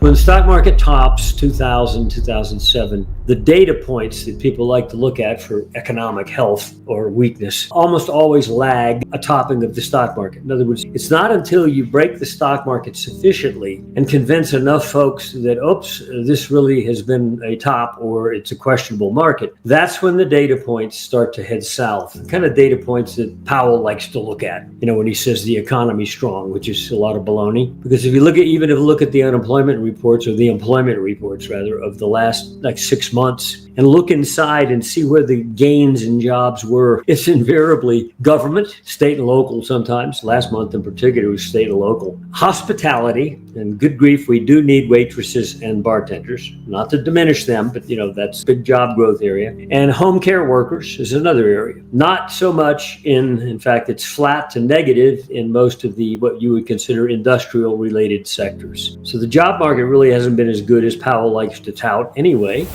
When the stock market tops 2000, 2007, the data points that people like to look at for economic health or weakness almost always lag a topping of the stock market. In other words, it's not until you break the stock market sufficiently and convince enough folks that, oops, this really has been a top or it's a questionable market, that's when the data points start to head south. The kind of data points that Powell likes to look at, when he says the economy's strong, which is a lot of baloney. Because if you look at the unemployment reports, or the employment reports rather, of the last 6 months, and look inside and see where the gains in jobs were, it's invariably government, state and local sometimes. Last month in particular was state and local. Hospitality, and good grief, we do need waitresses and bartenders, not to diminish them, but that's a big job growth area. And home care workers is another area. Not so much in fact, it's flat to negative in most of the what you would consider industrial related sectors. So the job market really hasn't been as good as Powell likes to tout anyway.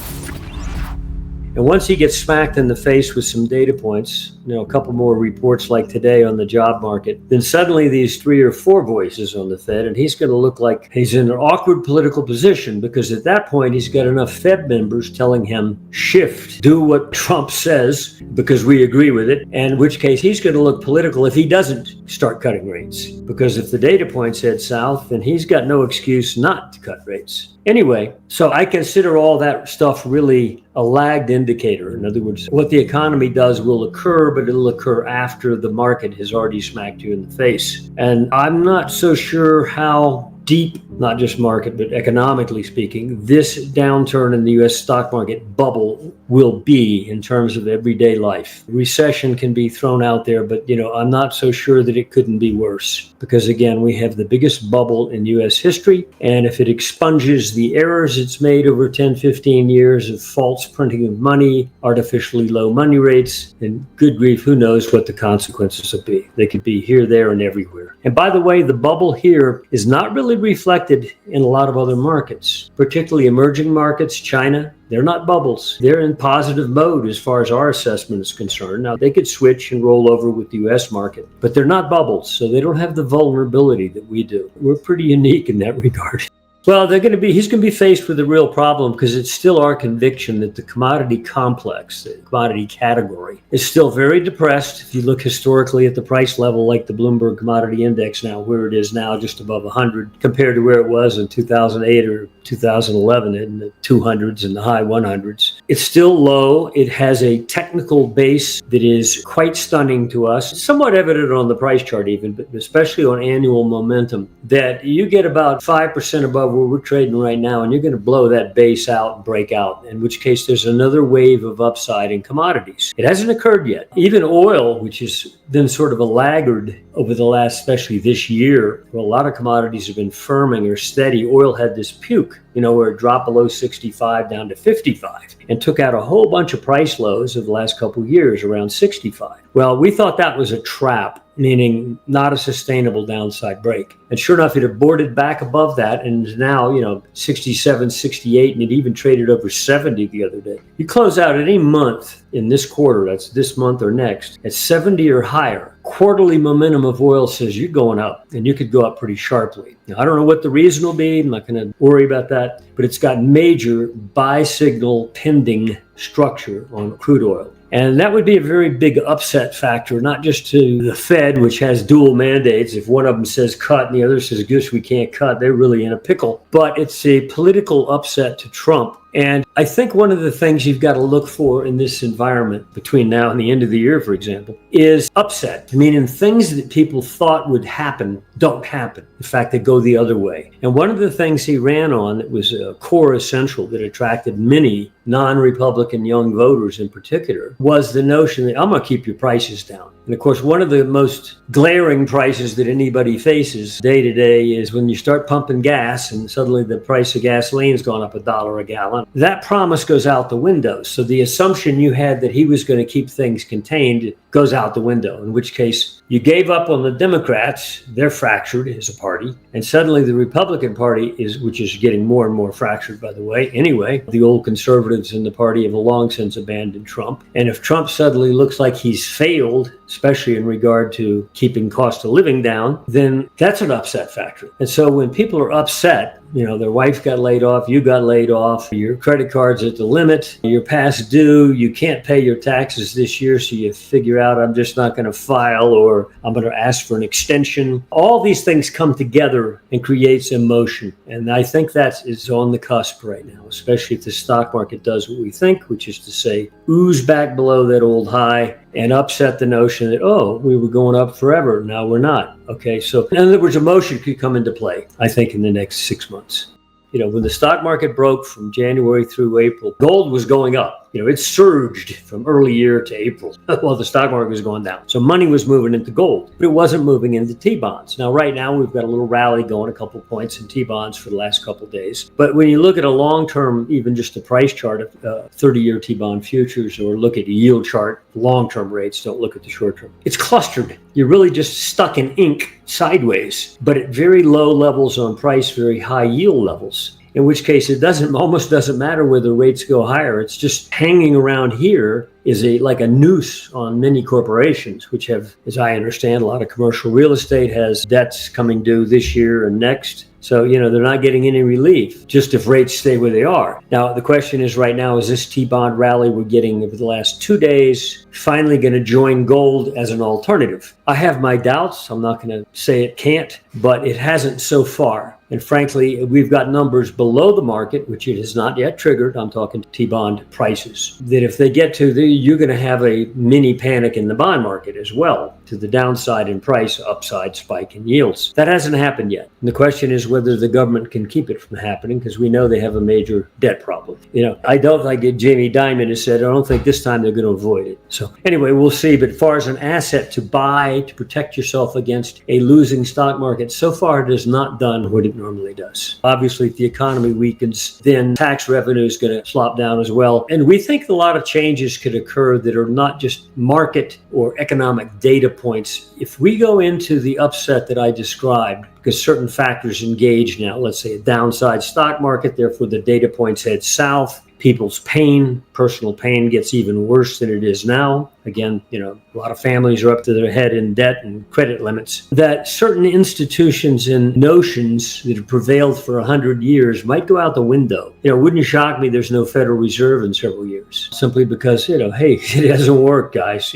And once he gets smacked in the face with some data points, a couple more reports like today on the job market, then suddenly these 3 or 4 voices on the Fed, and he's going to look like he's in an awkward political position, because at that point he's got enough Fed members telling him, shift, do what Trump says because we agree with it, and in which case he's going to look political if he doesn't start cutting rates. Because if the data points head south, then he's got no excuse not to cut rates. Anyway, so I consider all that stuff really a lagged indicator. In other words, what the economy does will occur, but it'll occur after the market has already smacked you in the face. And I'm not so sure how deep, not just market, but economically speaking, this downturn in the U.S. stock market bubble will be in terms of everyday life. Recession can be thrown out there, but I'm not so sure that it couldn't be worse, because again, we have the biggest bubble in U.S. history, and if it expunges the errors it's made over 10, 15 years of false printing of money, artificially low money rates, then good grief, who knows what the consequences will be. They could be here, there, and everywhere. And by the way, the bubble here is not really reflected in a lot of other markets, particularly emerging markets. China, they're not bubbles. They're in positive mode as far as our assessment is concerned. Now, they could switch and roll over with the U.S. market, but they're not bubbles, so they don't have the vulnerability that we do. We're pretty unique in that regard. Well, he's going to be faced with a real problem, because it's still our conviction that the commodity complex, the commodity category, is still very depressed. If you look historically at the price level, like the Bloomberg Commodity Index now, where it is now, just above 100, compared to where it was in 2008 or 2011 in the 200s and the high 100s. It's still low. It has a technical base that is quite stunning to us. It's somewhat evident on the price chart even, but especially on annual momentum, that you get about 5% above where we're trading right now, and you're going to blow that base out and break out, in which case there's another wave of upside in commodities. It hasn't occurred yet. Even oil, which has been sort of a laggard over the last, especially this year, where a lot of commodities have been firming or steady. Oil had this puke, where it dropped below 65 down to 55 and took out a whole bunch of price lows of the last couple of years around 65. Well, we thought that was a trap, meaning not a sustainable downside break. And sure enough, it aborted back above that and is now, 67, 68, and it even traded over 70 the other day. You close out any month in this quarter, that's this month or next, at 70 or higher. Quarterly momentum of oil says you're going up, and you could go up pretty sharply. Now, I don't know what the reason will be. I'm not going to worry about that, but it's got major buy signal pending structure on crude oil. And that would be a very big upset factor, not just to the Fed, which has dual mandates. If one of them says cut and the other says, gosh, we can't cut, they're really in a pickle. But it's a political upset to Trump. And I think one of the things you've got to look for in this environment between now and the end of the year, for example, is upset, meaning things that people thought would happen don't happen. In fact, they go the other way. And one of the things he ran on that was a core essential that attracted many non-Republican young voters in particular was the notion that I'm going to keep your prices down. And of course, one of the most glaring prices that anybody faces day to day is when you start pumping gas and suddenly the price of gasoline's gone up $1 a gallon. That promise goes out the window. So the assumption you had that he was going to keep things contained goes out the window, in which case you gave up on the Democrats. They're fractured as a party. And suddenly the Republican Party which is getting more and more fractured, by the way. Anyway, the old conservatives in the party have long since abandoned Trump. And if Trump suddenly looks like he's failed, especially in regard to keeping cost of living down, then that's an upset factor. And so when people are upset, Their wife got laid off, you got laid off, your credit card's at the limit, you're past due, you can't pay your taxes this year, so you figure out I'm just not going to file, or I'm going to ask for an extension. All these things come together and creates emotion. And I think that is on the cusp right now, especially if the stock market does what we think, which is to say, ooze back below that old high and upset the notion that, oh, we were going up forever. Now we're not. Okay. So in other words, emotion could come into play, I think, in the next 6 months. When the stock market broke from January through April, gold was going up. It surged from early year to April while the stock market was going down. So money was moving into gold, but it wasn't moving into T-bonds. Now, right now, we've got a little rally going, a couple points in T-bonds for the last couple of days. But when you look at a long-term, even just a price chart of 30-year T-bond futures, or look at a yield chart, long-term rates, don't look at the short-term. It's clustered. You're really just stuck in ink sideways, but at very low levels on price, very high yield levels. In which case it almost doesn't matter whether rates go higher. It's just hanging around here is like a noose on many corporations, which have, as I understand, a lot of commercial real estate has debts coming due this year and next. So, they're not getting any relief, just if rates stay where they are. Now, the question is right now, is this T-bond rally we're getting over the last 2 days finally going to join gold as an alternative? I have my doubts. I'm not going to say it can't, but it hasn't so far. And frankly, we've got numbers below the market, which it has not yet triggered. I'm talking T-bond prices, that if they get to you're going to have a mini panic in the bond market as well, to the downside in price, upside spike in yields. That hasn't happened yet. And the question is whether the government can keep it from happening, because we know they have a major debt problem. I don't, like Jamie Dimon has said, I don't think this time they're going to avoid it. So anyway, we'll see. But as far as an asset to buy, to protect yourself against a losing stock market, so far it has not done what it normally does. Obviously, if the economy weakens, then tax revenue is going to slop down as well. And we think a lot of changes could occur that are not just market or economic data points. If we go into the upset that I described, because certain factors engage now, let's say a downside stock market, therefore the data points head south, people's pain, personal pain gets even worse than it is now. Again, a lot of families are up to their head in debt and credit limits. That certain institutions and notions that have prevailed for 100 years might go out the window. Wouldn't shock me there's no Federal Reserve in several years, simply because, hey, it hasn't worked, guys.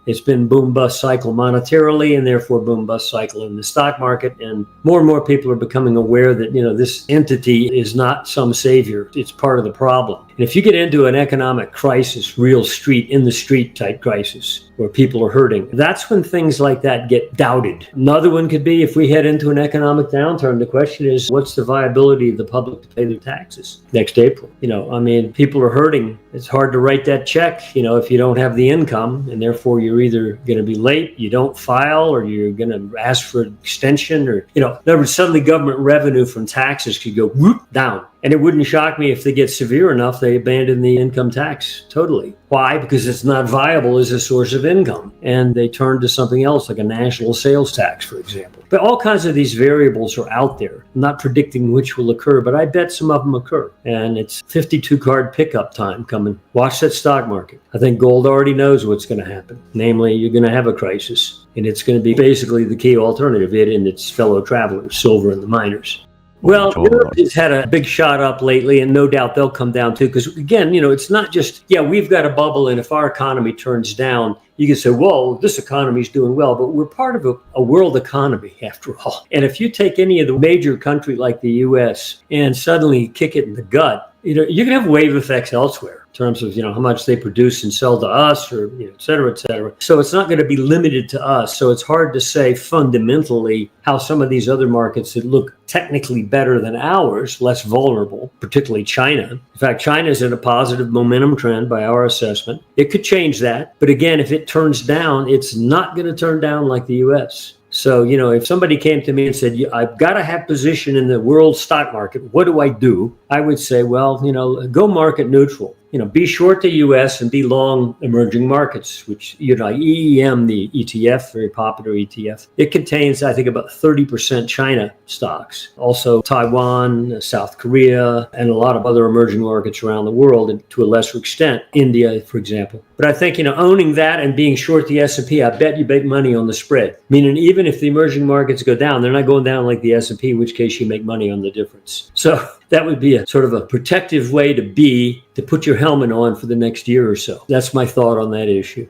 It's been boom-bust cycle monetarily, and therefore boom-bust cycle in the stock market. And more people are becoming aware that, this entity is not some savior. It's part of the problem. And if you get into an economic crisis, real in the street type crisis, where people are hurting, that's when things like that get doubted. Another one could be if we head into an economic downturn, the question is, what's the viability of the public to pay their taxes next April? People are hurting. It's hard to write that check, if you don't have the income, and therefore you're either going to be late, you don't file, or you're going to ask for an extension, or, in other words, suddenly government revenue from taxes could go whoop down. And it wouldn't shock me if they get severe enough, they abandon the income tax totally. Why? Because it's not viable as a source of income. And they turn to something else, like a national sales tax, for example. But all kinds of these variables are out there. I'm not predicting which will occur, but I bet some of them occur. And it's 52 card pickup time coming. Watch that stock market. I think gold already knows what's going to happen. Namely, you're going to have a crisis. And it's going to be basically the key alternative, it and its fellow travelers, silver and the miners. Well, Europe has had a big shot up lately, and no doubt they'll come down too. Because again, it's not just, we've got a bubble, and if our economy turns down, you can say, whoa, this economy is doing well, but we're part of a world economy after all. And if you take any of the major country like the US and suddenly kick it in the gut, you can have wave effects elsewhere in terms of, how much they produce and sell to us, or, et cetera, et cetera. So it's not going to be limited to us. So it's hard to say fundamentally how some of these other markets that look technically better than ours, less vulnerable, particularly China. In fact, China is in a positive momentum trend by our assessment. It could change that. But again, if it turns down, it's not going to turn down like the US. So, if somebody came to me and said, I've got to have position in the world stock market, what do? I would say, well, go market neutral. be short the US and be long emerging markets, which, EEM, the ETF, very popular ETF, it contains, I think, about 30% China stocks. Also Taiwan, South Korea, and a lot of other emerging markets around the world, and to a lesser extent, India, for example. But I think, owning that and being short the S&P, I bet you make money on the spread. Meaning, even if the emerging markets go down, they're not going down like the S&P, in which case you make money on the difference. So that would be a sort of a protective way to put your helmet on for the next year or so. That's my thought on that issue.